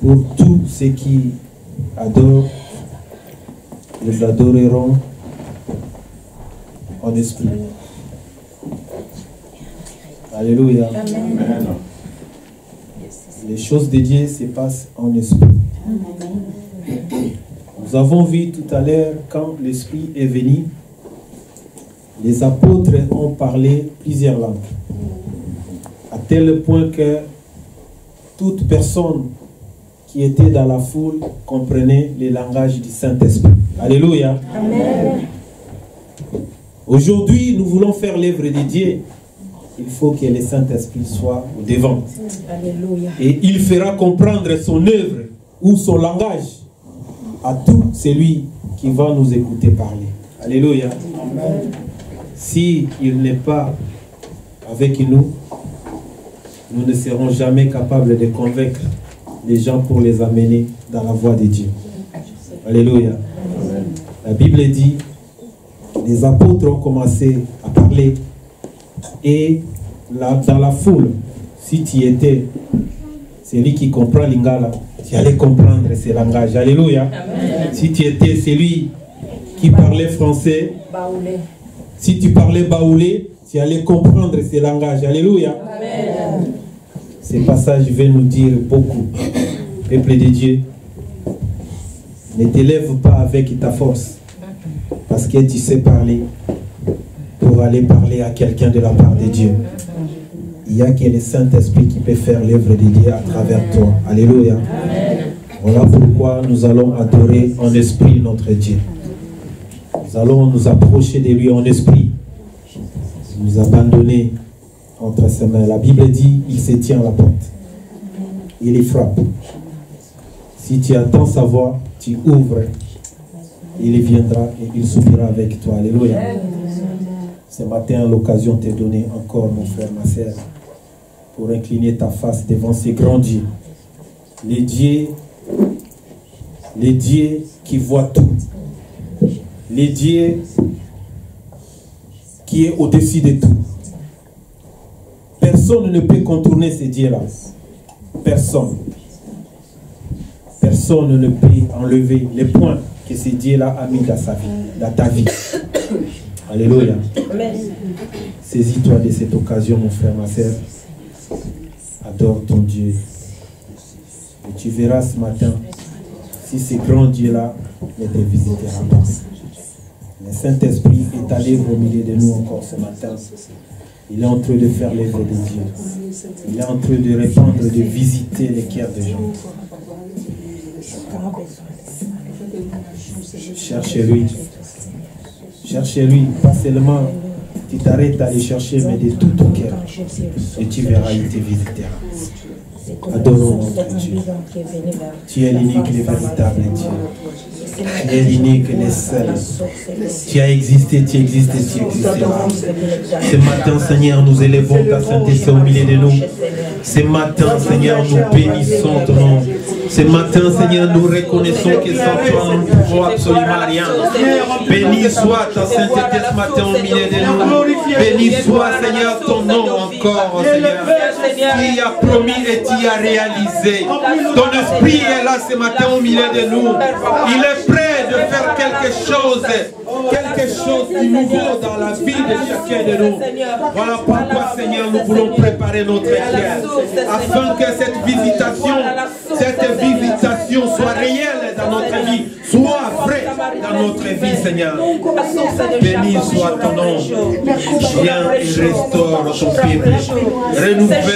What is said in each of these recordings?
Pour tous ceux qui adorent, ils adoreront en esprit. Alléluia. Amen. Les choses de Dieu se passent en esprit. Nous avons vu tout à l'heure, quand l'esprit est venu, les apôtres ont parlé plusieurs langues. À tel point que toute personne qui était dans la foule comprenait le langage du Saint-Esprit. Alléluia. Amen. Aujourd'hui, nous voulons faire l'œuvre de Dieu. Il faut que le Saint-Esprit soit au devant. Alléluia. Et il fera comprendre son œuvre ou son langage à tout celui qui va nous écouter parler. Alléluia. Amen. Si il n'est pas avec nous, nous ne serons jamais capables de convaincre les gens pour les amener dans la voie de Dieu. Alléluia. Amen. La Bible dit, les apôtres ont commencé à parler et là, dans la foule, si tu étais celui qui comprend l'ingala, tu allais comprendre ce langage. Alléluia. Amen. Si tu étais celui qui parlait français, baoulé. Si tu parlais baoulé, tu allais comprendre ce langage. Alléluia. Amen. Ce passage veut nous dire beaucoup. Peuple de Dieu, ne t'élève pas avec ta force, parce que tu sais parler pour aller parler à quelqu'un de la part de Dieu. Il n'y a que le Saint-Esprit qui peut faire l'œuvre de Dieu à travers toi. Alléluia. Amen. Voilà pourquoi nous allons adorer en esprit notre Dieu. Nous allons nous approcher de lui en esprit. Nous abandonner entre ses mains. La Bible dit, il se tient à la porte. Il y frappe. Si tu attends sa voix, tu ouvres. Il viendra et il soupira avec toi. Alléluia. Ce matin, l'occasion t'est donnée encore, mon frère, ma sœur, pour incliner ta face devant ces grands dieux. Les dieux qui voient tout. Les dieux qui est au-dessus de tout. Personne ne peut contourner ces dieux-là. Personne. Personne ne peut enlever les points que ces dieux-là a mis dans sa vie, dans ta vie. Alléluia. Saisis-toi de cette occasion, mon frère, ma sœur. Adore ton Dieu. Et tu verras ce matin si ce grand Dieu-là ne te visitera pas. Le Saint-Esprit est allé au milieu de nous encore ce matin. Il est en train de faire l'œuvre de Dieu. Il est en train de répandre, de visiter les cœurs des gens. Cherchez-lui. Cherchez-lui. Pas seulement tu t'arrêtes à aller chercher, mais de tout ton cœur. Et tu verras, il te visitera. Adorons notre Dieu. Tu es l'unique, le véritable Dieu. Tu es l'unique, le seul. Tu as existé, tu existes, tu existeras. Ce matin, Seigneur, nous élevons ta sainteté au milieu de nous. Ce matin, Seigneur, nous bénissons ton nom. Ce matin, Seigneur, nous reconnaissons que sans toi, nous ne pouvons absolument rien. Béni soit ta sainteté ce matin au milieu de nous. Béni soit, Seigneur, ton nom encore, Seigneur. Qui a promis et qui a réalisé. Ton esprit est là ce matin au milieu de nous. Il est prêt de faire quelque chose de nouveau dans la vie de chacun de nous. Voilà pourquoi, Seigneur, nous voulons préparer notre cœur afin que cette visitation soit réelle dans notre vie, soit vraie dans notre vie, Seigneur. Béni soit ton nom. Viens et restaure ton peuple. Renouvelle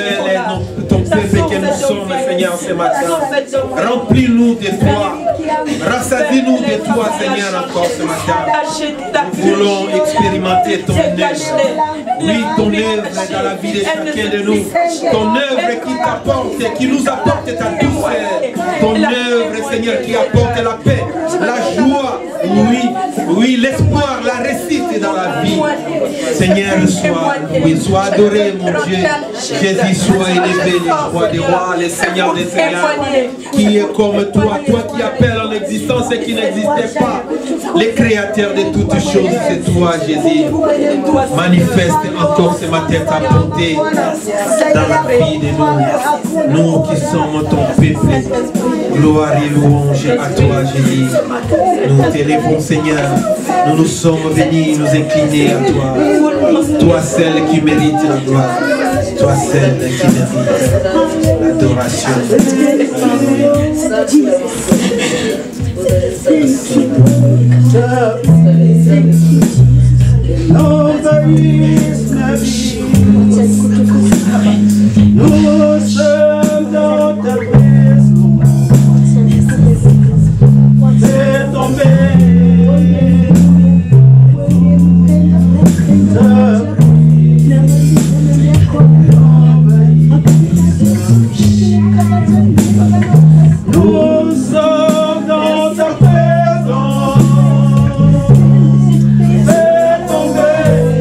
ton peuple que nous sommes, Seigneur, ce matin. Remplis-nous de toi. Rassasie-nous de toi, Seigneur, encore ce matin. Nous voulons expérimenter ton œuvre. Oui, ton œuvre dans la vie de chacun de nous. Ton œuvre qui t'apporte, qui nous apporte ta douceur. Ton œuvre, Seigneur, qui apporte la paix, la joie, oui, l'espoir, la réussite dans la vie. Seigneur, sois adoré, mon Dieu. Jésus, sois élevé, le roi des rois, le Seigneur des seigneurs, qui est comme toi, toi qui appelles en existence et qui n'existait pas. Le créateur de toutes choses, c'est toi, Jésus. Manifeste encore ce matin ta bonté dans la vie de nous. Nous qui sommes ton peuple. Gloire et louange à toi, Jésus. Nous t'élèvons, Seigneur. Nous nous sommes venus nous incliner à toi. Toi seul qui mérite la gloire. Toi seul qui mérite l'adoration. Nous sommes dans ta maison. Fais tomber nous sommes dans ta présence. Fais tomber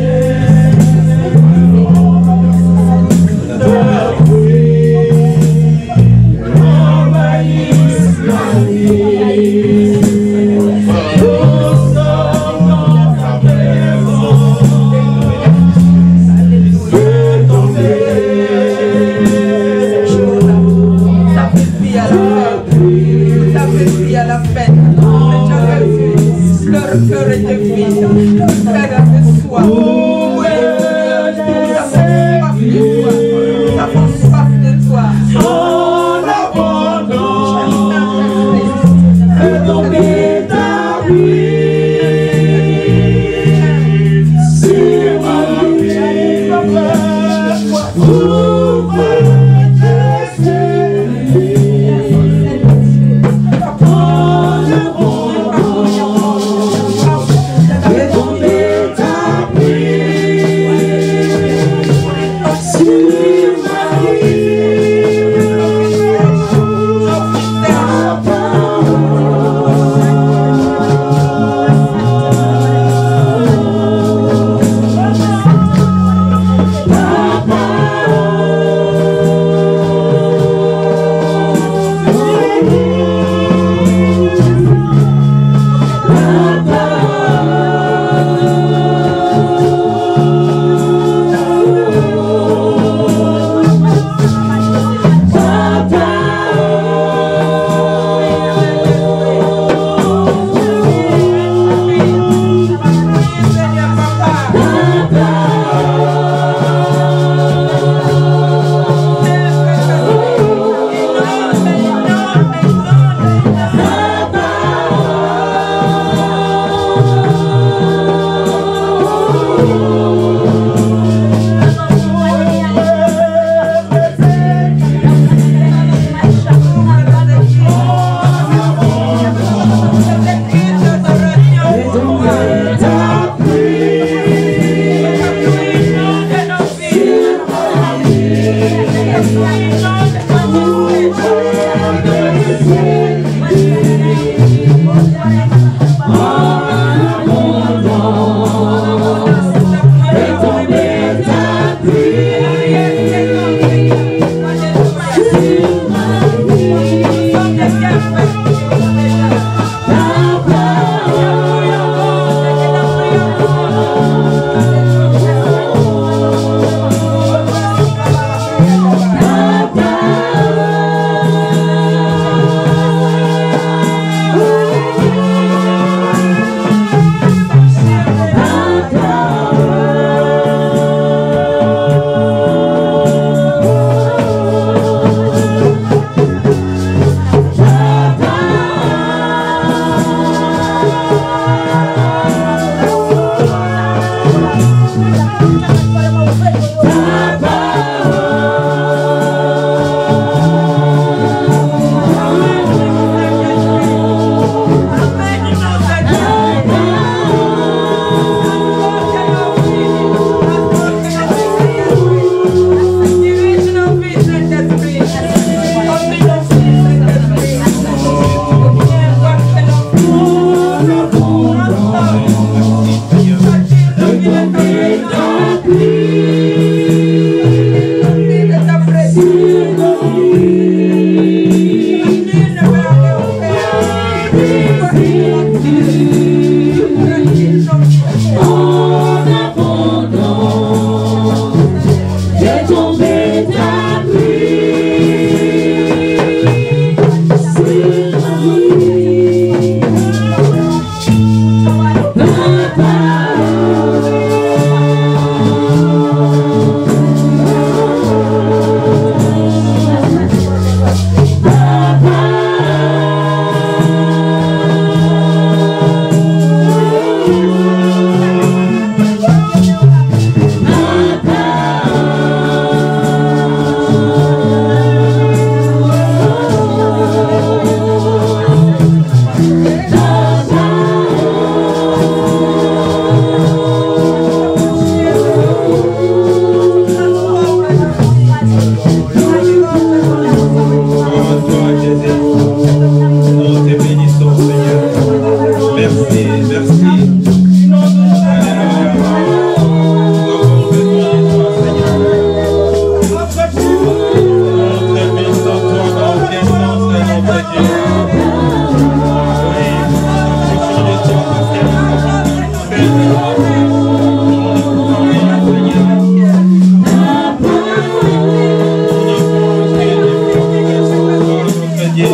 signé.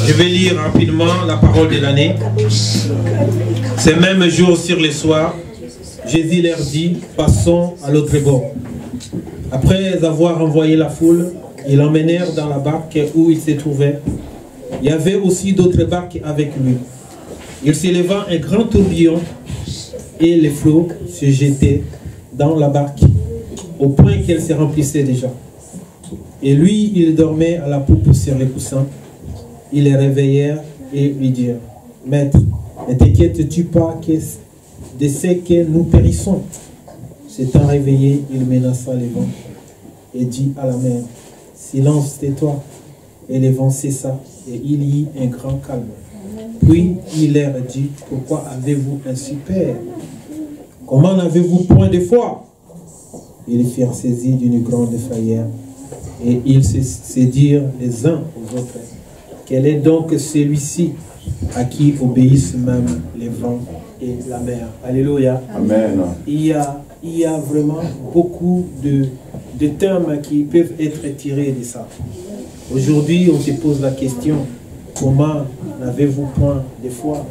Je vais lire rapidement la parole de l'année. Ces mêmes jours sur les soirs, Jésus leur dit, passons à l'autre bord. Après avoir envoyé la foule, ils l'emmenèrent dans la barque où il se trouvait. Il y avait aussi d'autres barques avec lui. Il s'éleva un grand tourbillon et les flots se jetaient dans la barque au point qu'elle se remplissait déjà. Et lui, il dormait à la poupe sur les coussins. Ils les réveillèrent et lui dirent, « Maître, ne t'inquiètes-tu pas de ce que nous périssons ?» S'étant réveillé, il menaça les vents et dit à la mer, « Silence, tais-toi !» Et les vents cessa et il y eut un grand calme. Puis il leur dit, « Pourquoi avez-vous ainsi peur? Comment n'avez-vous point de foi ?» Ils furent saisis d'une grande frayeur et ils se dirent les uns aux autres, quel est donc celui-ci à qui obéissent même les vents et la mer? Alléluia. Amen. Il y a vraiment beaucoup de termes qui peuvent être tirés de ça. Aujourd'hui, on te pose la question, comment n'avez-vous point de foi?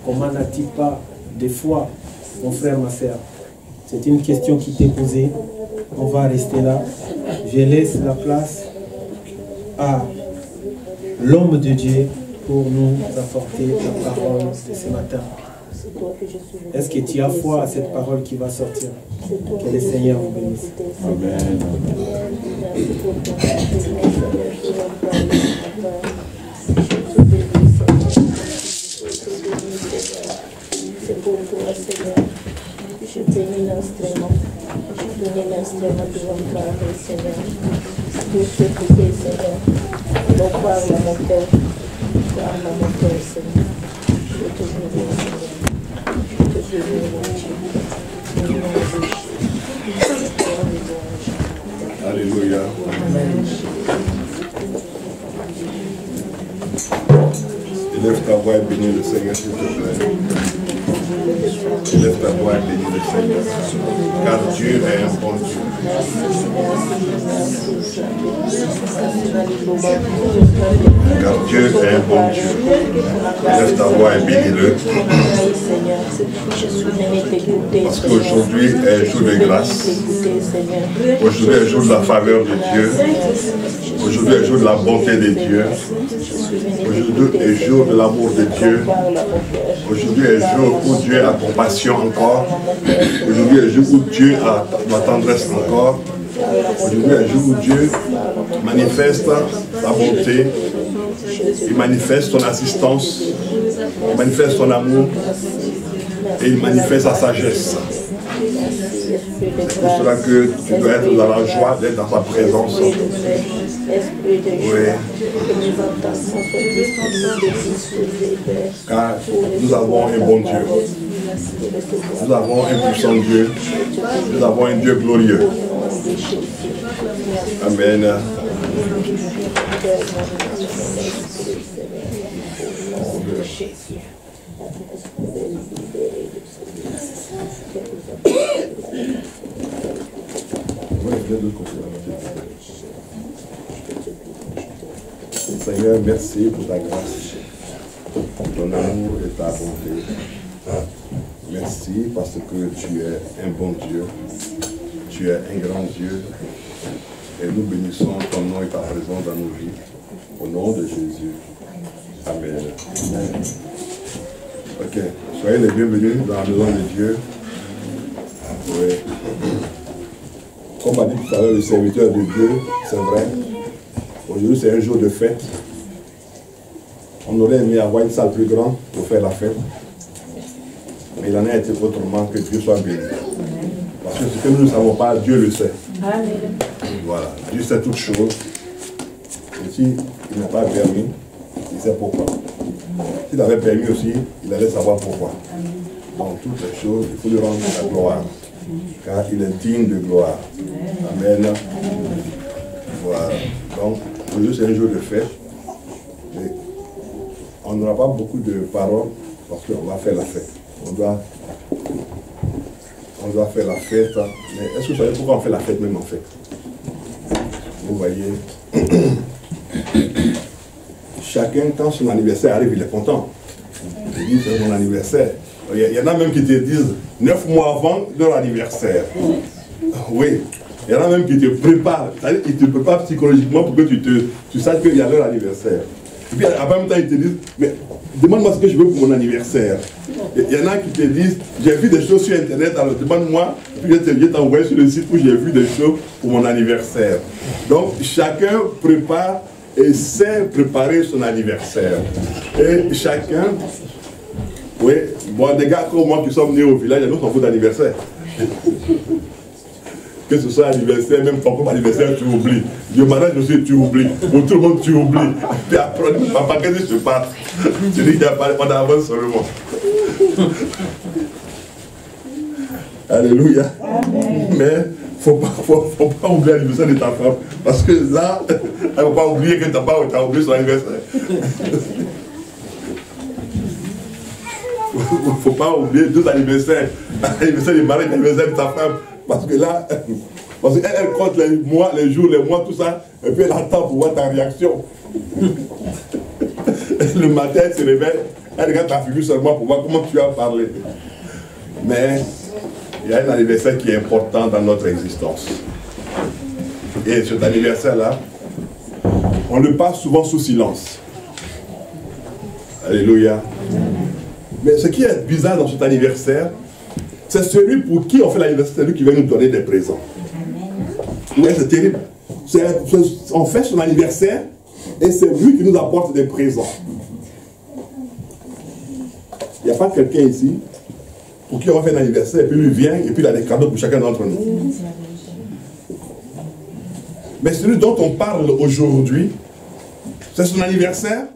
Comment n'a-t-il pas de foi, mon frère, ma soeur? C'est une question qui t'est posée. On va rester là. Je laisse la place à l'homme de Dieu pour nous apporter la parole de ce matin. Est-ce que tu as foi à cette parole qui va sortir? Que le Seigneur vous bénisse. Amen. Je bénis l'instrument. Je bénis l'instrument de votre parole, Seigneur. Dieu, je prie, Seigneur. Donc, parle à mon cœur. Parle à mon cœur, Seigneur. Je te bénis, Seigneur. Je te bénis, mon Dieu. Alléluia. Élève ta voix et bénis le Seigneur, s'il te plaît. Élève ta voix et bénis le Seigneur. Car Dieu est un bon Dieu. Car Dieu est un bon Dieu. Élève ta voix et bénis-le. Parce qu'aujourd'hui est jour de grâce. Aujourd'hui est jour de la faveur de Dieu. Aujourd'hui est jour de la bonté de Dieu. Aujourd'hui est jour de l'amour de Dieu. Aujourd'hui est jour où Dieu a compassion encore. Aujourd'hui est jour où Dieu a la tendresse encore. Aujourd'hui est jour où Dieu manifeste sa bonté. Il manifeste son assistance. Il manifeste son amour. Et il manifeste sa sagesse. C'est pour cela que tu dois être dans la joie d'être dans sa présence. Oui. Car nous avons un bon Dieu. Nous avons un puissant Dieu. Nous avons un Dieu glorieux. Amen. Seigneur, merci pour ta grâce, ton amour et ta bonté. Merci parce que tu es un bon Dieu, tu es un grand Dieu, et nous bénissons ton nom et ta présence dans nos vies. Au nom de Jésus. Amen. Ok, soyez les bienvenus dans la maison de Dieu. Oui. Comme a dit tout à l'heure le serviteur de Dieu, c'est vrai. Aujourd'hui c'est un jour de fête. On aurait aimé avoir une salle plus grande pour faire la fête. Mais il en a été autrement, que Dieu soit béni. Parce que ce que nous ne savons pas, Dieu le sait. Amen. Voilà, Dieu sait toutes choses. Et s'il n'a pas permis, il sait pourquoi. S'il avait permis aussi, il allait savoir pourquoi. Dans toutes les choses, il faut lui rendre la gloire. Car il est digne de gloire. Amen. Voilà. Donc, aujourd'hui c'est un jour de fête. Et on n'aura pas beaucoup de paroles parce qu'on va faire la fête. On doit faire la fête. Mais est-ce que vous savez pourquoi on fait la fête même en fait? Vous voyez, chacun, quand son anniversaire arrive, il est content. Il dit c'est mon anniversaire. Il y en a même qui te disent 9 mois avant leur anniversaire. Oui. Il y en a même qui te préparent. C'est-à-dire qu'ils te préparent psychologiquement pour que tu saches qu'il y a leur anniversaire. Et puis en même temps, ils te disent, mais demande-moi ce que je veux pour mon anniversaire. Il y en a qui te disent, j'ai vu des choses sur Internet, alors demande-moi, puis je vais t'envoyer sur le site où j'ai vu des choses pour mon anniversaire. Donc chacun prépare et sait préparer son anniversaire. Et chacun, oui, bon, des gars comme moi qui sommes nés au village, nous s'en fout d'anniversaire. Que ce soit anniversaire, même pas comme anniversaire, tu oublies. Le mariage aussi, tu oublies. Pour tout le monde, tu oublies. Puis après, papa, qu'est-ce que je passe? Tu dis qu'il n'y a pas, on avance seulement. Alléluia. Amen. Mais il ne faut pas oublier l'anniversaire de ta femme. Parce que là, elle ne va pas oublier que tu as oublié son anniversaire. Il ne faut pas oublier 2 anniversaires. L'anniversaire du mari et l'anniversaire de ta femme. Parce que là, elle compte les mois, les jours, les mois, tout ça, et puis elle attend pour voir ta réaction. Le matin, elle se réveille, elle regarde ta figure seulement pour voir comment tu as parlé. Mais il y a un anniversaire qui est important dans notre existence. Et cet anniversaire-là, on le passe souvent sous silence. Alléluia. Mais ce qui est bizarre dans cet anniversaire, c'est celui pour qui on fait l'anniversaire, celui qui va nous donner des présents. Ouais, c'est terrible. On fait son anniversaire et c'est lui qui nous apporte des présents. Il n'y a pas quelqu'un ici pour qui on va faire l'anniversaire et puis lui vient et puis il a des cadeaux pour chacun d'entre nous. Mais celui dont on parle aujourd'hui, c'est son anniversaire,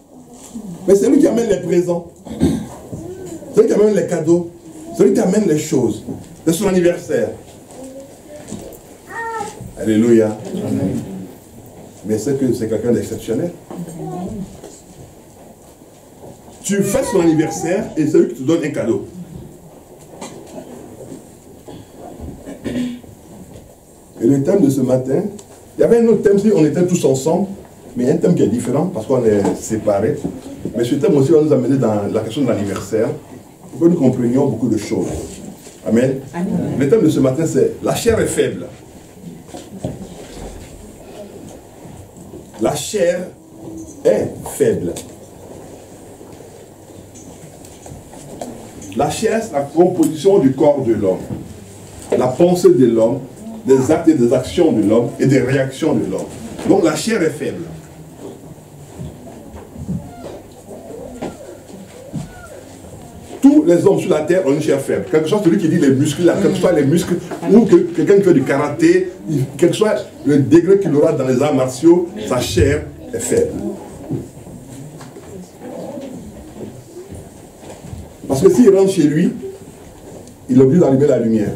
mais c'est lui qui amène les présents. C'est lui qui amène les cadeaux. Celui qui amène les choses. C'est son anniversaire. Alléluia. Amen. Mais c'est que c'est quelqu'un d'exceptionnel. Tu fais son anniversaire et c'est lui qui te donne un cadeau. Et le thème de ce matin, il y avait un autre thème si on était tous ensemble, mais un thème qui est différent parce qu'on est séparés. Mais ce thème aussi va nous amener dans la question de l'anniversaire. Pour que nous comprenions beaucoup de choses. Amen. Amen. Le thème de ce matin, c'est la chair est faible. La chair est faible. La chair, c'est la composition du corps de l'homme. La pensée de l'homme, des actes et des actions de l'homme et des réactions de l'homme. Donc la chair est faible. Tous les hommes sur la terre ont une chair faible. Quel que soit celui qui dit les muscles, quel que soit les muscles, ou quelqu'un qui fait du karaté, quel que soit le degré qu'il aura dans les arts martiaux, sa chair est faible. Parce que s'il rentre chez lui, il est obligé d'allumer la lumière.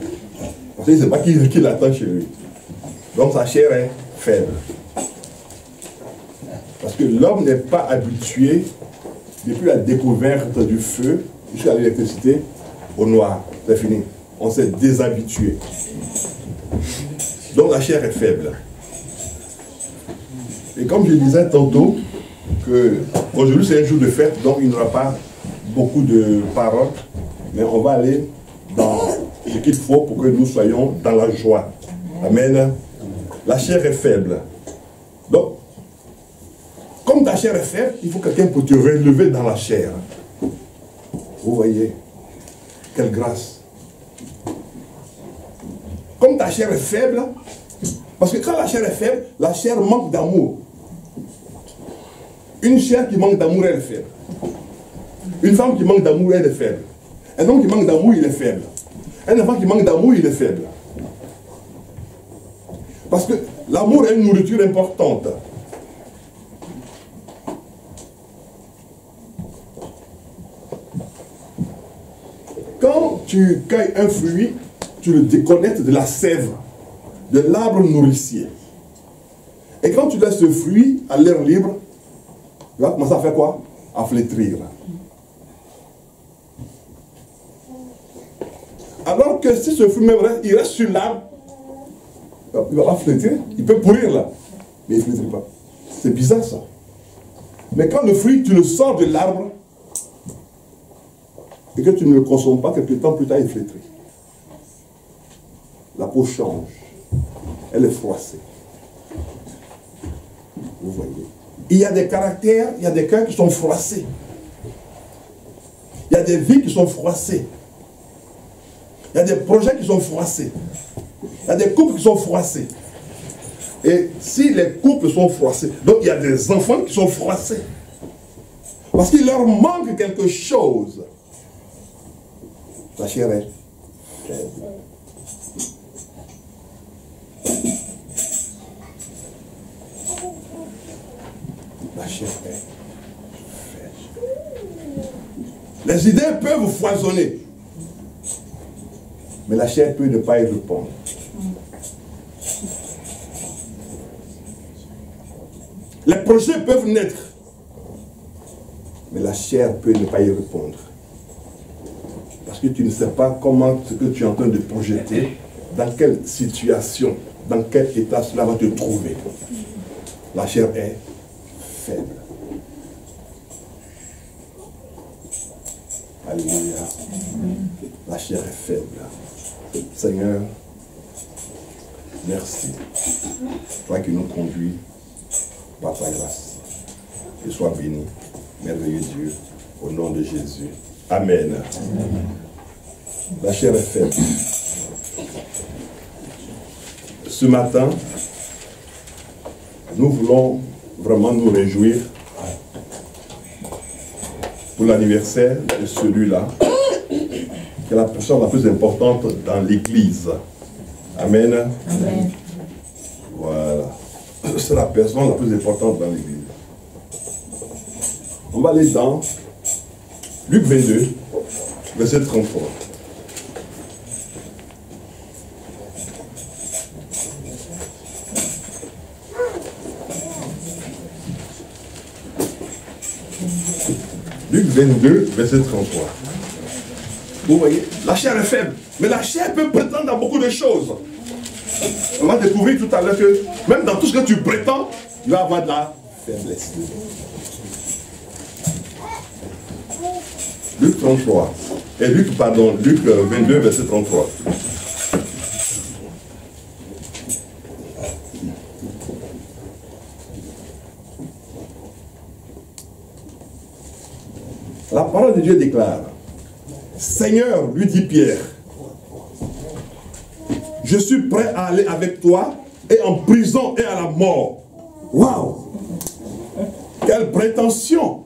Parce qu'il ne sait pas qui l'attend chez lui. Donc sa chair est faible. Parce que l'homme n'est pas habitué, depuis la découverte du feu, jusqu'à l'électricité, au noir. C'est fini. On s'est déshabitué. Donc la chair est faible. Et comme je disais tantôt, qu'aujourd'hui c'est un jour de fête, donc il n'y aura pas beaucoup de paroles, mais on va aller dans ce qu'il faut pour que nous soyons dans la joie. Amen. La chair est faible. Donc, comme ta chair est faible, il faut quelqu'un pour te relever dans la chair. Vous voyez, quelle grâce. Comme ta chair est faible, parce que quand la chair est faible, la chair manque d'amour. Une chair qui manque d'amour, elle est faible. Une femme qui manque d'amour, elle est faible. Un homme qui manque d'amour, il est faible. Un enfant qui manque d'amour, il est faible. Parce que l'amour est une nourriture importante. tu cueilles un fruit, tu le déconnectes de la sève, de l'arbre nourricier. Et quand tu laisses ce fruit à l'air libre, il va commencer à faire quoi? À flétrir. Alors que si ce fruit même reste, il reste sur l'arbre, il va pas flétrir, il peut pourrir là, mais il ne flétrit pas. C'est bizarre ça. Mais quand le fruit, tu le sors de l'arbre, et que tu ne le consommes pas, quelque temps plus tard, il flétrit. La peau change. Elle est froissée. Vous voyez. Il y a des caractères, il y a des cœurs qui sont froissés. Il y a des vies qui sont froissées. Il y a des projets qui sont froissés. Il y a des couples qui sont froissés. Et si les couples sont froissés, donc il y a des enfants qui sont froissés. Parce qu'il leur manque quelque chose. La chair est faible. La chair est faible. Les idées peuvent foisonner. Mais la chair peut ne pas y répondre. Les projets peuvent naître. Mais la chair peut ne pas y répondre. Parce que tu ne sais pas comment ce que tu es en train de projeter, dans quelle situation, dans quel état cela va te trouver. La chair est faible. Alléluia. La chair est faible. Seigneur, merci. Toi qui nous conduis par ta grâce. Et sois béni, merveilleux Dieu, au nom de Jésus. Amen. Amen. La chair est faible. Ce matin, nous voulons vraiment nous réjouir pour l'anniversaire de celui-là, qui est la personne la plus importante dans l'Église. Amen. Amen. Voilà. C'est la personne la plus importante dans l'Église. On va aller dans Luc 22, verset 33. Luc 22, verset 33. Vous voyez, la chair est faible, mais la chair peut prétendre à beaucoup de choses. On va découvrir tout à l'heure que même dans tout ce que tu prétends, il va y avoir de la faiblesse. Luc 33. Luc 22, verset 33. La parole de Dieu déclare, Seigneur, lui dit Pierre, je suis prêt à aller avec toi et en prison et à la mort. Waouh! Quelle prétention!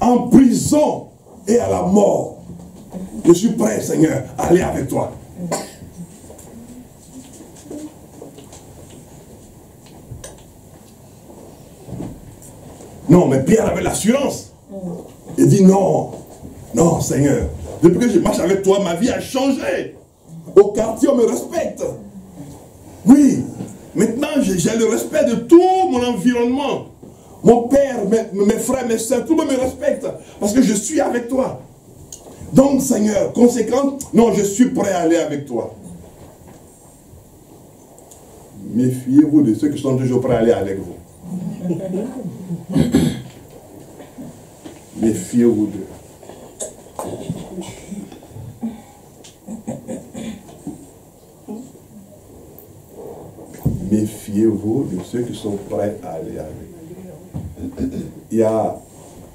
En prison et à la mort. Je suis prêt, Seigneur, à aller avec toi. Non, mais Pierre avait l'assurance. Il dit non, non, Seigneur, depuis que je marche avec toi, ma vie a changé. Au quartier, on me respecte. Oui, maintenant, j'ai le respect de tout mon environnement. Mon père, mes frères, mes soeurs, tout le monde me respecte parce que je suis avec toi. Donc, Seigneur, conséquent, non, je suis prêt à aller avec toi. Méfiez-vous de ceux qui sont toujours prêts à aller avec vous. Méfiez-vous d'eux. Méfiez-vous de ceux qui sont prêts à aller avec vous. Il y a,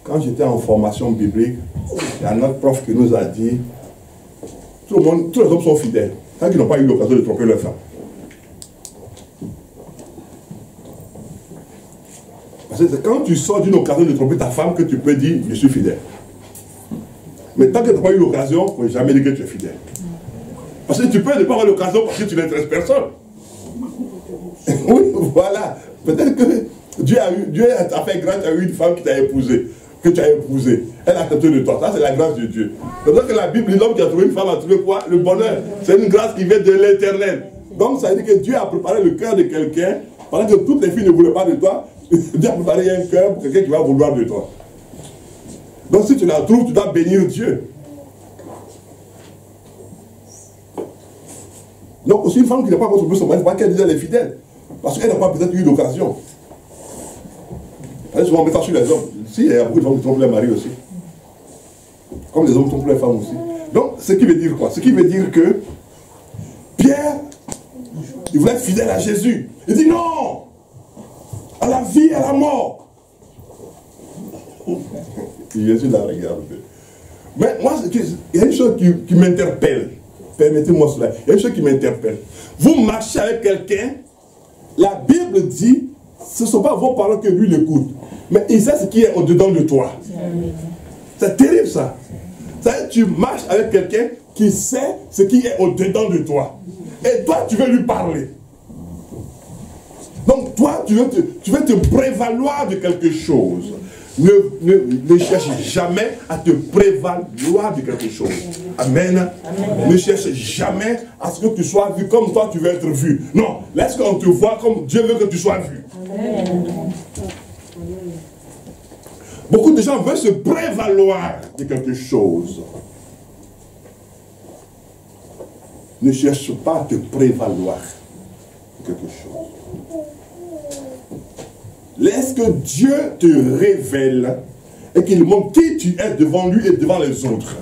quand j'étais en formation biblique, il y a notre prof qui nous a dit, tous les hommes sont fidèles, tant qu'ils n'ont pas eu l'occasion de tromper leur femme. Parce que c'est quand tu sors d'une occasion de tromper ta femme que tu peux dire, je suis fidèle. Mais tant que tu n'as pas eu l'occasion, il ne faut jamais dire que tu es fidèle. Parce que tu peux ne pas avoir l'occasion parce que tu n'intéresses personne. Oui, voilà. Peut-être que Dieu a fait grâce à une femme qui t'a épousé. que tu as épousé. Elle a accepté de toi. Ça, c'est la grâce de Dieu. C'est pour ça que la Bible, l'homme qui a trouvé une femme a trouvé quoi? Le bonheur. C'est une grâce qui vient de l'Éternel. Donc, ça veut dire que Dieu a préparé le cœur de quelqu'un, pendant que toutes les filles ne voulaient pas de toi. Dieu a préparé un cœur pour quelqu'un qui va vouloir de toi. Donc, si tu la trouves, tu dois bénir Dieu. Donc, aussi une femme qui n'a pas contribué son mari, c'est pas qu'elle disait elle est fidèle. Parce qu'elle n'a pas peut-être eu d'occasion. Elle est souvent mettant sur les hommes. Si, il y a beaucoup de femmes qui trompent leur mari aussi. Comme les hommes trompent leurs femmes aussi. Donc, ce qui veut dire quoi? Ce qui veut dire que Pierre, il voulait être fidèle à Jésus. Il dit non! À la vie et à la mort. Jésus la regarde. Mais moi, il y a une chose qui m'interpelle. Permettez-moi cela. Il y a une chose qui m'interpelle. Vous marchez avec quelqu'un, la Bible dit, ce ne sont pas vos paroles que lui l'écoute, mais il sait ce qui est au-dedans de toi. C'est terrible ça. Tu marches avec quelqu'un qui sait ce qui est au-dedans de toi. Et toi, tu veux lui parler. Donc toi, tu veux te prévaloir de quelque chose. Ne cherche jamais à te prévaloir de quelque chose. Amen. Amen. Ne cherche jamais à ce que tu sois vu comme toi tu veux être vu. Non, laisse qu'on te voit comme Dieu veut que tu sois vu. Amen. Beaucoup de gens veulent se prévaloir de quelque chose. Ne cherche pas à te prévaloir de quelque chose. Laisse que Dieu te révèle et qu'il montre qui tu es devant lui et devant les autres.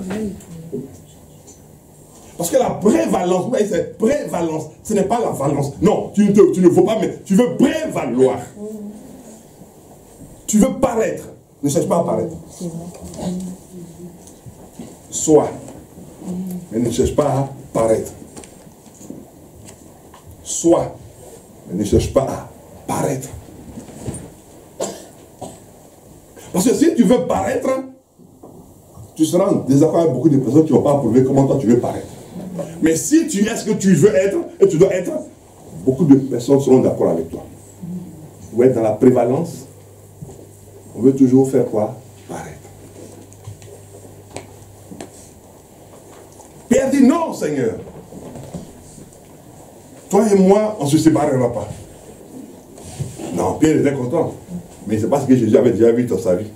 Parce que la prévalence, vous voyez, cette prévalence, ce n'est pas la valence. Non, tu ne vaux pas, mais tu veux prévaloir. Tu veux paraître. Ne cherche pas à paraître. Sois. Mais ne cherche pas à paraître. Sois. Mais ne cherche pas à paraître. Parce que si tu veux paraître, tu seras en désaccord avec beaucoup de personnes qui ne vont pas approuver comment toi tu veux paraître. Mais si tu es ce que tu veux être, et tu dois être, beaucoup de personnes seront d'accord avec toi. Vous êtes dans la prévalence, on veut toujours faire quoi? Paraître. Pierre dit non, Seigneur. Toi et moi, on ne se séparera pas. Non, Pierre était content. Mais c'est parce que Jésus avait déjà vu dans sa vie.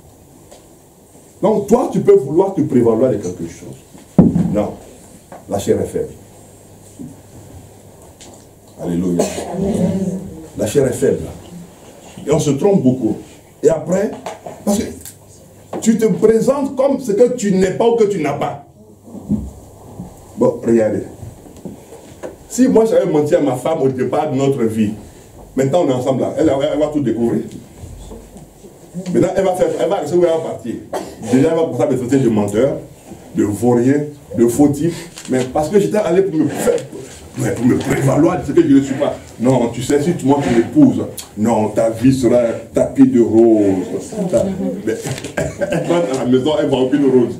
Donc toi, tu peux vouloir te prévaloir de quelque chose. Non. La chair est faible. Alléluia. Amen. La chair est faible. Et on se trompe beaucoup. Et après, parce que tu te présentes comme ce que tu n'es pas ou que tu n'as pas. Bon, regardez. Si moi j'avais menti à ma femme au départ de notre vie, maintenant on est ensemble là, elle va tout découvrir. Maintenant, elle va rester où elle va partir. Déjà, elle va commencer à me traiter de menteur, de vaurien, de faux type. Mais parce que j'étais allé pour me prévaloir de ce que je ne suis pas. Non, tu sais, si moi tu m'épouses, non, ta vie sera un tapis de rose. Mais elle va à la maison, elle ne voit aucune rose.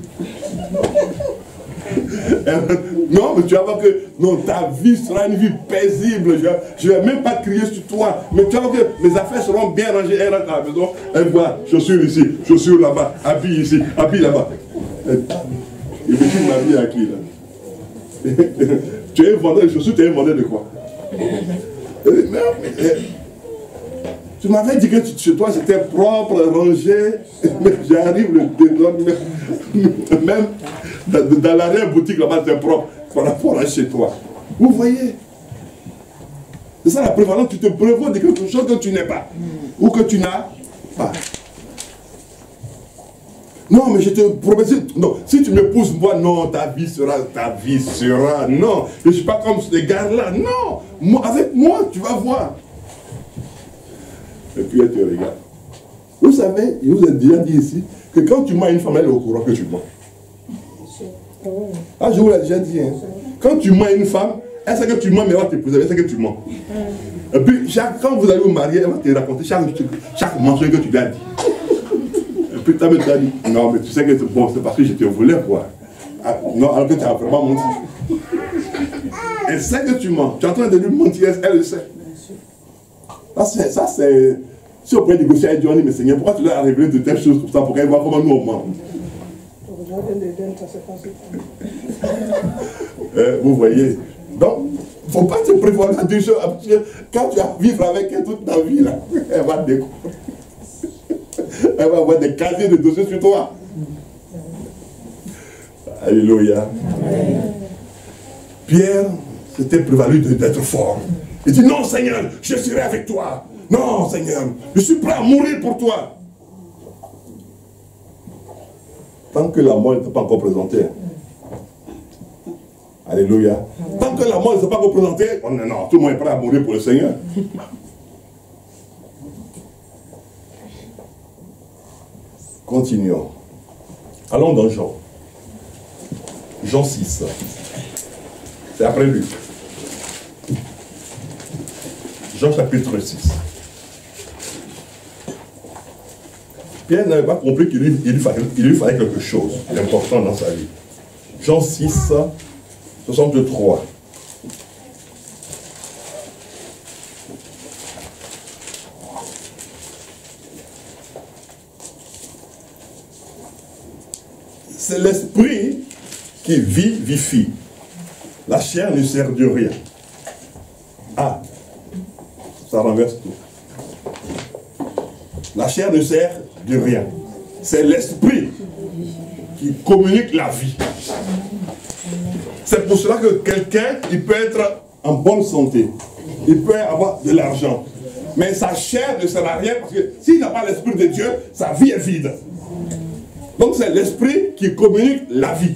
Non, mais tu vas voir que non, ta vie sera une vie paisible. Je ne vais même pas crier sur toi. Mais tu vas voir que mes affaires seront bien rangées. Elle rentre à la maison, elle voit chaussures ici, chaussures là-bas, habits ici, habits là-bas. Il me dit ma vie à qui là? Tu es un vendeur de chaussures, tu es un vendeur de quoi? Tu m'avais dit que chez toi c'était propre, rangé, mais j'arrive le désordre, même dans l'arrière-boutique là-bas c'est propre par rapport à chez toi. Vous voyez? C'est ça la prévalence, tu te prévois de quelque chose que tu n'es pas, ou que tu n'as pas. Non, mais je te promets, non, si tu m'épouses moi, non, ta vie sera, non, je ne suis pas comme ces gars-là, non, moi, avec moi, tu vas voir. Et puis elle te regarde. Vous savez, je vous ai déjà dit ici, que quand tu mens une femme, elle est au courant que tu mens. Ah, je vous l'ai déjà dit, hein. Quand tu mens une femme, elle sait que tu mens, mais elle va t'épouser, elle sait que tu mens. Et puis, quand vous allez vous marier, elle va te raconter chaque mensonge que tu lui as dit. Et puis, tu as dit, non, mais tu sais que c'est bon, c'est parce que je te voulais, quoi. Ah, non, alors que tu as vraiment menti. Elle sait que tu mens. Tu es en train de lui mentir, elle le sait. Ça, c'est Si on pourrait négocier avec Dieu, on dit, mais Seigneur, pourquoi tu l'as révélé de telles choses comme ça pour qu'elle voit comment nous on ment? Vous voyez. Donc, il ne faut pas te prévoir à deux choses. Quand tu vas vivre avec elle toute ta vie, là, elle va te découvrir. Elle va avoir des casiers de dossiers sur toi. Alléluia. Pierre s'était prévalu d'être fort. Il dit, non Seigneur, je serai avec toi. Non Seigneur, je suis prêt à mourir pour toi. Tant que la mort ne s'est pas encore présentée. Alléluia. Tant que la mort ne s'est pas encore présentée, non, tout le monde est prêt à mourir pour le Seigneur. Continuons. Allons dans Jean. Jean 6. C'est après Luc. Jean chapitre 6. Pierre n'avait pas compris qu'il lui fallait quelque chose d'important dans sa vie. Jean 6, 63. C'est l'esprit qui vivifie. La chair ne sert de rien. Ah, ça renverse tout. La chair ne sert de rien. C'est l'esprit qui communique la vie. C'est pour cela que quelqu'un, il peut être en bonne santé. Il peut avoir de l'argent. Mais sa chair ne sert à rien parce que s'il n'a pas l'esprit de Dieu, sa vie est vide. Donc c'est l'esprit qui communique la vie.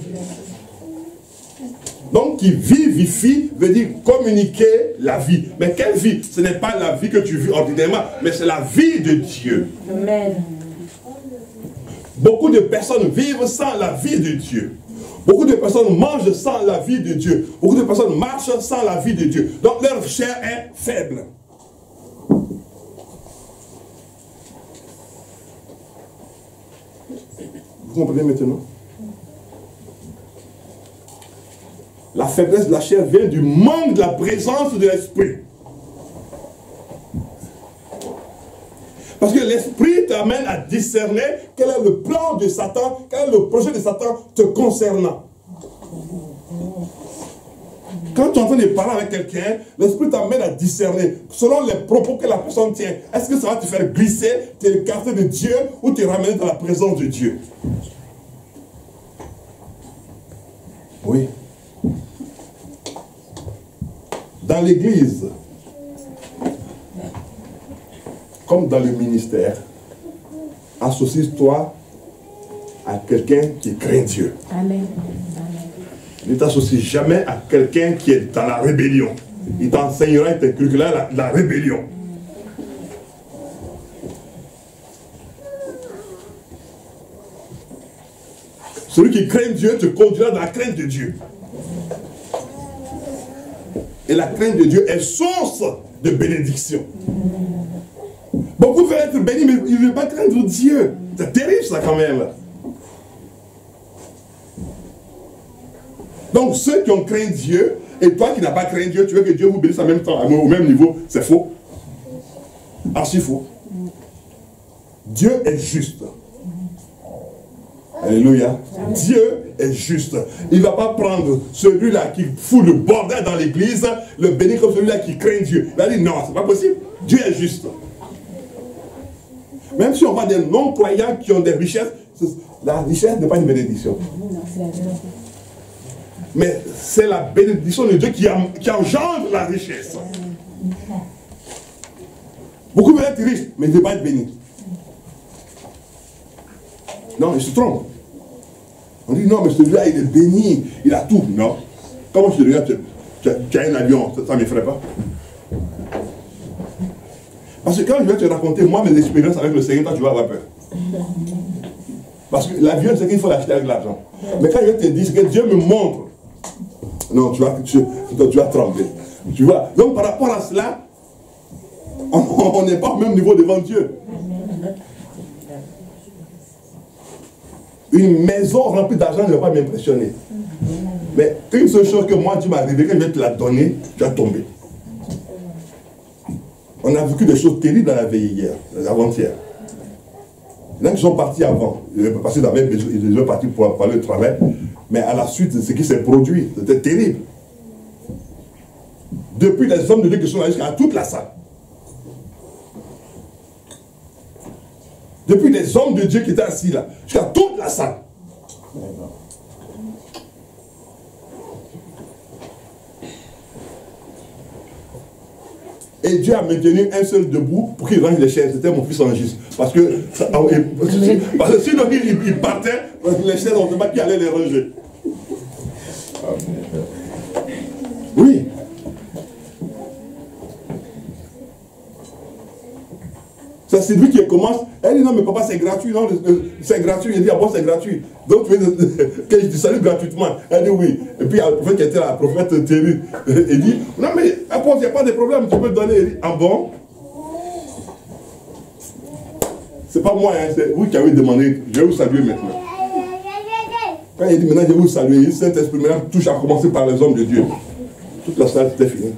Donc qui vivifie veut dire communiquer la vie. Mais quelle vie? Ce n'est pas la vie que tu vis ordinairement, mais c'est la vie de Dieu. Amen. Beaucoup de personnes vivent sans la vie de Dieu. Beaucoup de personnes mangent sans la vie de Dieu. Beaucoup de personnes marchent sans la vie de Dieu. Donc leur chair est faible. Vous comprenez maintenant? La faiblesse de la chair vient du manque de la présence de l'esprit. Parce que l'esprit t'amène à discerner quel est le plan de Satan, quel est le projet de Satan te concernant. Quand tu es en train de parler avec quelqu'un, l'esprit t'amène à discerner, selon les propos que la personne tient. Est-ce que ça va te faire glisser, t'écarter de Dieu ou te ramener dans la présence de Dieu? Oui. Dans l'église, comme dans le ministère, associe-toi à quelqu'un qui craint Dieu. Amen. Ne t'associe jamais à quelqu'un qui est dans la rébellion. Il t'enseignera, il t'inculquera la rébellion. Celui qui craint Dieu te conduira dans la crainte de Dieu. Et la crainte de Dieu est source de bénédiction. Beaucoup veulent être bénis, mais ils ne veulent pas craindre Dieu. C'est terrible ça quand même. Donc ceux qui ont craint Dieu, et toi qui n'as pas craint Dieu, tu veux que Dieu vous bénisse en même temps, au même niveau, c'est faux. Archi faux. Dieu est juste. Alléluia. Dieu est juste. Il ne va pas prendre celui-là qui fout le bordel dans l'église, le bénir comme celui-là qui craint Dieu. Il va dire non, c'est pas possible. Dieu est juste. Même si on voit des non-croyants qui ont des richesses, la richesse n'est pas une bénédiction. Mais c'est la bénédiction de Dieu qui engendre la richesse. Beaucoup veulent être riches, mais ils ne veulent pas être bénis. Non, ils se trompent. On dit non, mais celui-là, il est béni, il a tout. Non. Comment je te regarde, tu as un avion, ça ne m'effraie pas. Parce que quand je vais te raconter, moi, mes expériences avec le Seigneur, toi, tu vas avoir peur. Parce que l'avion, c'est qu'il faut l'acheter avec l'argent. Mais quand je te dis que Dieu me montre, non, tu vas trembler. Tu vois. Donc, par rapport à cela, on n'est pas au même niveau devant Dieu. Une maison remplie d'argent ne va pas m'impressionner. Mais une seule chose que moi, Dieu m'a révélé, quand je vais te la donner, tu vas tomber. On a vécu des choses terribles dans la veille hier, avant-hier. Il y en a qui sont partis avant. Ils devaient passer dans la même maison, ils devaient partir pour aller au travail. Mais à la suite, ce qui s'est produit, c'était terrible. Depuis les hommes de Dieu qui sont là jusqu'à toute la salle. Depuis les hommes de Dieu qui étaient assis là, jusqu'à toute la salle. Et Dieu a maintenu un seul debout pour qu'il range les chaises. C'était mon fils Angis. Parce que sinon il partait, les chaises, on ne sait pas qui allait les ranger. Oui. C'est lui qui commence. Elle dit non mais papa c'est gratuit, non c'est gratuit. Il dit ah bon c'est gratuit. Donc tu veux que je te salue gratuitement. Elle dit oui. Et puis le prophète qui était là, le prophète Thierry, il dit non mais il n'y a pas de problème, tu peux donner. Il dit ah bon. C'est pas moi, hein, c'est vous qui avez demandé, je vais vous saluer maintenant. Quand il dit maintenant je vais vous saluer, il Saint-Esprit maintenant touche à commencer par les hommes de Dieu. Toute la salle c'était fini.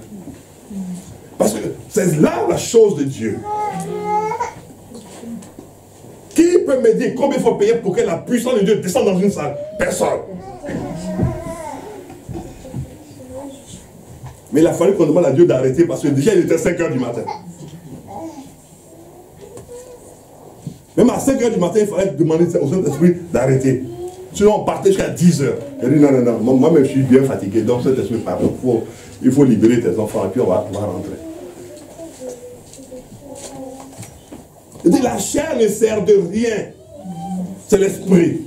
Parce que c'est là la chose de Dieu. Qui peut me dire combien il faut payer pour que la puissance de Dieu descende dans une salle? Personne. Mais il a fallu qu'on demande à Dieu d'arrêter parce que déjà il était 5 h du matin. Même à 5 h du matin, il fallait demander au Saint-Esprit d'arrêter. Sinon on partait jusqu'à 10 h. Il dit non, non, non, moi-même je suis bien fatigué, donc Saint-Esprit parle. Il faut libérer tes enfants et puis on va rentrer. Il dit la chair ne sert de rien. C'est l'esprit.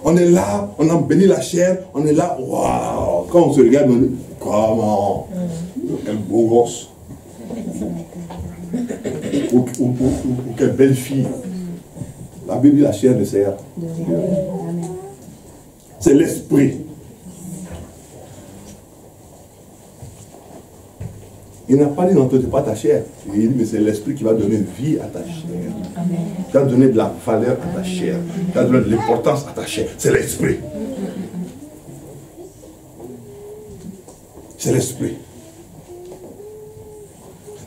On est là, on a béni la chair, on est là, waouh. Quand on se regarde, on dit comment? Quel beau gosse. Ou quelle belle fille. La Bible dit la chair ne sert de rien. C'est l'esprit. Il n'a pas dit n'entendez pas ta chair. Il dit mais c'est l'esprit qui va donner vie à ta chair. Amen. Qui va donner de la valeur à ta chair. Qui va donner de l'importance à ta chair. C'est l'esprit. C'est l'esprit.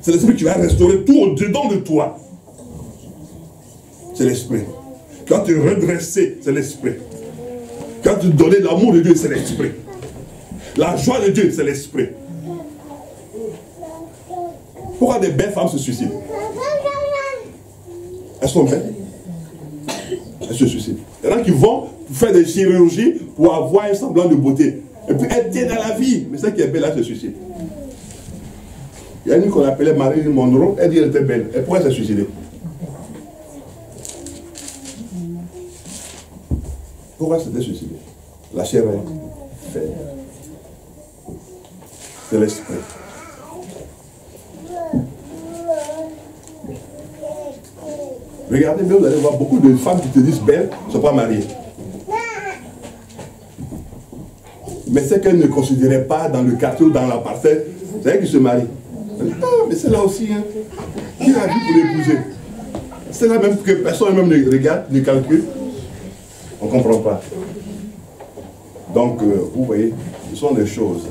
C'est l'esprit qui va restaurer tout au-dedans de toi. C'est l'esprit. Quand tu es redressé, c'est l'esprit. Quand tu donnes l'amour de Dieu, c'est l'esprit. La joie de Dieu, c'est l'esprit. Pourquoi des belles femmes se suicident? Elles sont belles. Elles se suicident. Il y en a qui vont faire des chirurgies pour avoir un semblant de beauté. Et puis elles tiennent à la vie. Mais celle qui est belle, elle se suicide. Il y a une qu'on appelait Marilyn Monroe. Elle dit qu'elle était belle. Et pourquoi elle s'est suicidée? Pourquoi elle s'était suicidée? La chair est faible. C'est l'esprit. Regardez bien, vous allez voir beaucoup de femmes qui te disent belles ne sont pas mariées. Mais c'est qu'elles ne considéraient pas dans le quartier ou dans la parcelle, c'est elles qui se marient. Ah, mais c'est là aussi, hein. Qui a vu pour l'épouser? C'est là même que personne même ne regarde, ne calcule. On ne comprend pas. Donc, vous voyez, ce sont des choses.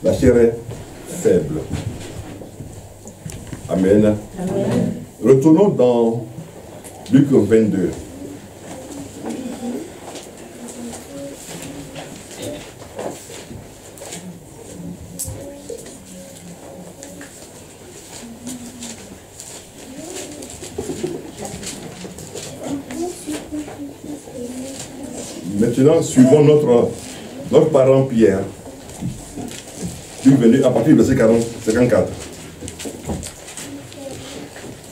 La chair est faible. Amen. Amen. Retournons dans Luc 22. Maintenant, suivons notre parent Pierre. Luc 22, à partir du verset 54.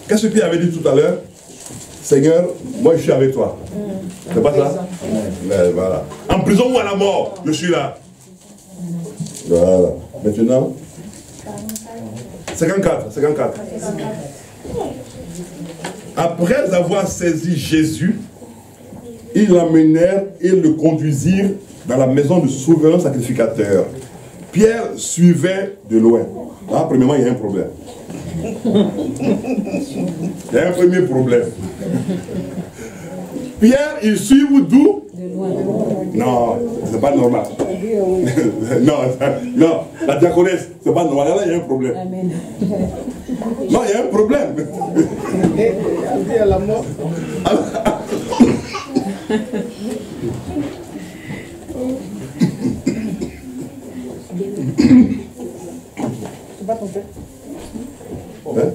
Qu'est-ce que Pierre avait dit tout à l'heure? Seigneur, moi je suis avec toi. C'est pas ça? Mais voilà. En prison ou à la mort, je suis là. Voilà. Maintenant, 54. Après avoir saisi Jésus, ils l'amenèrent et le conduisirent dans la maison du souverain sacrificateur. Pierre suivait de loin. Là, premièrement, il y a un problème. Il y a un premier problème. Pierre, il suit d'où? De loin. Non, c'est pas normal. Non, non, la diaconesse, c'est pas normal. Là, il y a un problème. Amen. Non, il y a un problème. Il y a la mort. C'est pas ton père. Hein?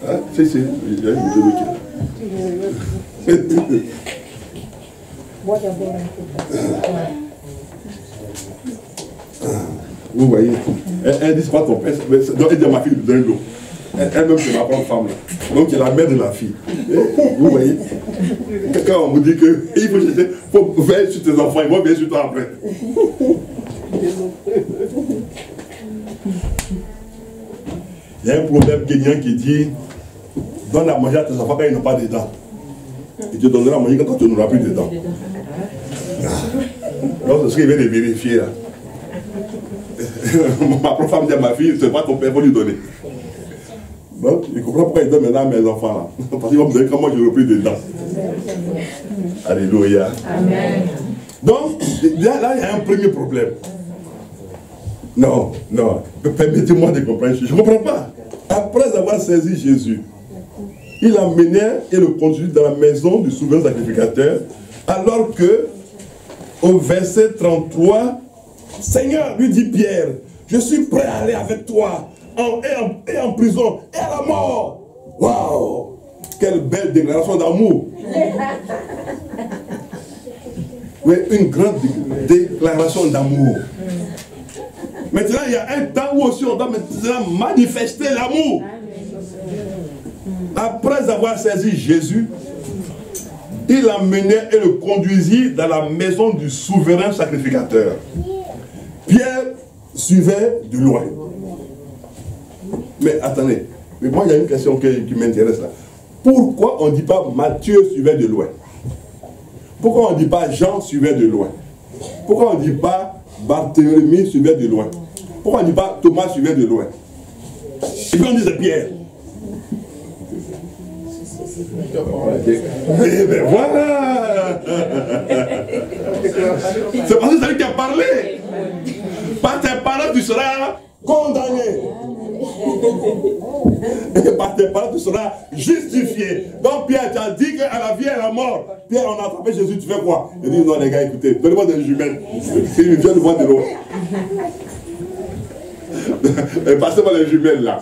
Ah, si, il y a une bouteille de week-end. Bois d'abord un peu. Vous voyez, elle dit c'est pas ton père, donc elle dit à ma fille de donner l'eau. Elle-même c'est ma propre femme là. Donc c'est la mère de la fille. Vous voyez, quand on vous dit que il faut veiller sur tes enfants, ils vont veiller sur toi après. Il y a un proverbe kenyan qui dit donne à manger à tes enfants quand ils n'ont pas de dents. Il te donnera à manger quand tu n'auras plus de dents. Donc c'est ce qu'il vient de vérifier là. Ma propre femme dit à ma fille, c'est pas ton père, il faut lui donner. Donc, il comprend pourquoi il donne maintenant à mes enfants là. Parce qu'ils vont me dire comment j'ai repris des dents. Alléluia. Amen. Donc, là, il y a un premier problème. Non, non, permettez-moi de comprendre. Je ne comprends pas. Après avoir saisi Jésus, il l'amenait et le conduisit dans la maison du souverain sacrificateur, alors que, au verset 33, Seigneur, lui dit Pierre, je suis prêt à aller avec toi, et en prison, et à la mort. Waouh! Quelle belle déclaration d'amour! Oui, une grande déclaration d'amour. Maintenant, il y a un temps où aussi on doit maintenant manifester l'amour. Après avoir saisi Jésus, il l'emmenait et le conduisit dans la maison du souverain sacrificateur. Pierre suivait de loin. Mais attendez, mais moi il y a une question qui m'intéresse là. Pourquoi on ne dit pas Matthieu suivait de loin? Pourquoi on ne dit pas Jean suivait de loin? Pourquoi on ne dit pas Barthélemy suivait de loin? Pourquoi on ne dit pas Thomas suivait de loin? Et puis on dit c'est Pierre. Eh bien voilà. C'est parce que c'est lui qui a parlé. Par tes paroles tu seras condamné. Et par tes paroles tu seras justifié. Donc Pierre t'a dit qu'à la vie et à la mort. Pierre, on a attrapé Jésus, tu fais quoi? Il dit non les gars, écoutez, donnez-moi des jumelles. Il vient de voir de l'eau. Passez-moi les jumelles là.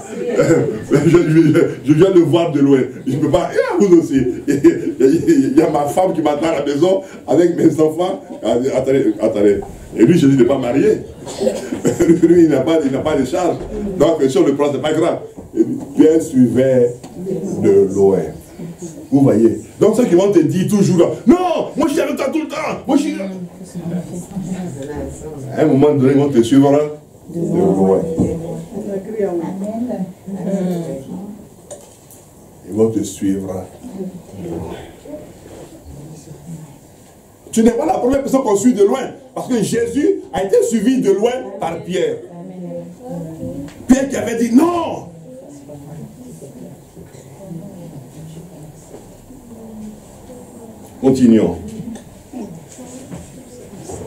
Je viens de voir de loin. Je ne peux pas. Et vous aussi. Il y a ma femme qui m'attend à la maison avec mes enfants. Attendez. Et lui, Jésus n'est pas marié. Lui, il n'a pas de charge. Donc, si on le prend, ce n'est pas grave. Et Pierre suivait de loin. Vous voyez. Donc, ceux qui vont te dire toujours, non, moi je suis avec toi tout le temps. Moi, je suis... À un moment donné, ils vont te suivre de loin. Ils vont te suivre. Tu n'es pas la première personne qu'on suit de loin. Parce que Jésus a été suivi de loin par Pierre. Pierre qui avait dit non. Continuons.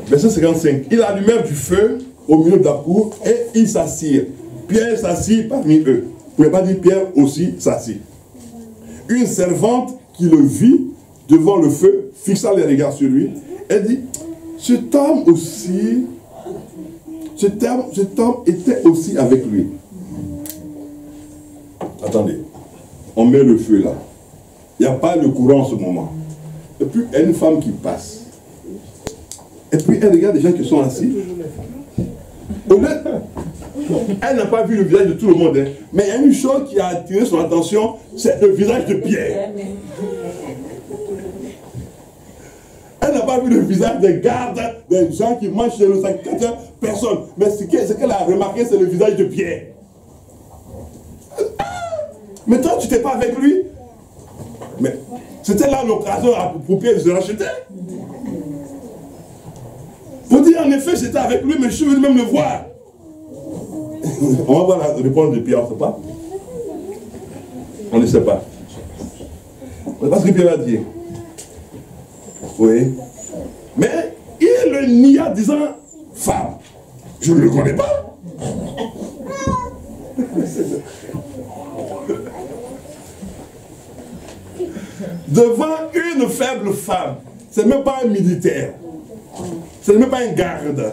Verset 55. Il allumèrent du feu au milieu de la cour et ils s'assirent. Pierre s'assit parmi eux. Vous ne pouvez pas dire Pierre aussi s'assit. Une servante qui le vit devant le feu, fixa les regards sur lui, elle dit, cet homme était aussi avec lui. Attendez, on met le feu là. Il n'y a pas le courant en ce moment. Et puis, il y a une femme qui passe. Et puis, elle regarde des gens qui sont assis. Elle n'a pas vu le visage de tout le monde. Hein. Mais il y a une chose qui a attiré son attention, c'est le visage de Pierre. Elle n'a pas vu le visage des gardes, des gens qui mangent chez le sacrificateur, personne. Mais ce qu'elle a remarqué, c'est le visage de Pierre. Mais toi, tu n'étais pas avec lui. Mais c'était là l'occasion pour Pierre de se racheter. Pour dire en effet, j'étais avec lui, mais je suis venu même le voir. On va voir la réponse de Pierre, on ne sait pas. On ne sait pas. On ne sait pas ce que Pierre a dit. Oui. Mais Pierre le nia disant, femme, je ne le connais pas. Devant une faible femme, ce n'est même pas un militaire, ce n'est même pas un garde,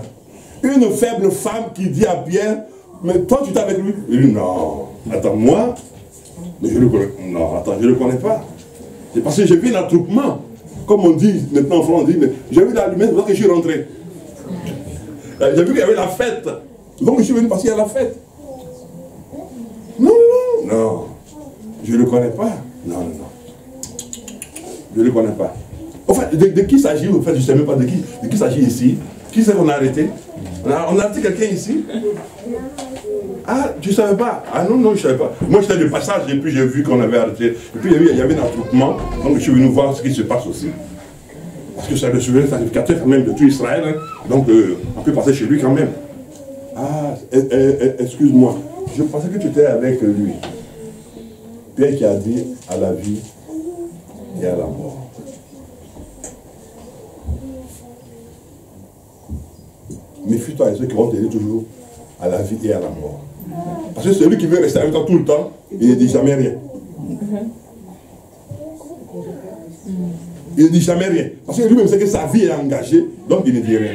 une faible femme qui dit à Pierre, mais toi tu es avec lui? Il dit non, attends, moi, mais je le connais. Non, attends, je ne le connais pas. C'est parce que j'ai vu l'attroupement. Comme on dit, maintenant en France, on dit, mais j'ai vu l'allumette, c'est pour ça que je suis rentré. J'ai vu qu'il y avait la fête. Donc je suis venu parce qu'il y a la fête. Non, non, non. Je ne le connais pas. Non, non, non. Je ne le connais pas. En fait, de qui s'agit? En fait, je ne sais même pas de qui s'agit ici. Qui c'est qu'on a arrêté? On a arrêté quelqu'un ici? Ah, tu ne savais pas? Ah non, non, je ne savais pas. Moi, j'étais de passage et puis j'ai vu qu'on avait arrêté. Et puis il y avait un attroupement. Donc je suis venu voir ce qui se passe aussi. Parce que c'est le souverain sacrificateur quand même de tout Israël. Hein. Donc on peut passer chez lui quand même. Ah, excuse-moi. Je pensais que tu étais avec lui. Pierre qui a dit à la vie et à la mort. Méfie-toi de ceux qui vont t'aider toujours à la vie et à la mort. Parce que celui qui veut rester avec toi tout le temps, il ne dit jamais rien. Il ne dit jamais rien. Parce que lui-même sait que sa vie est engagée, donc il ne dit rien.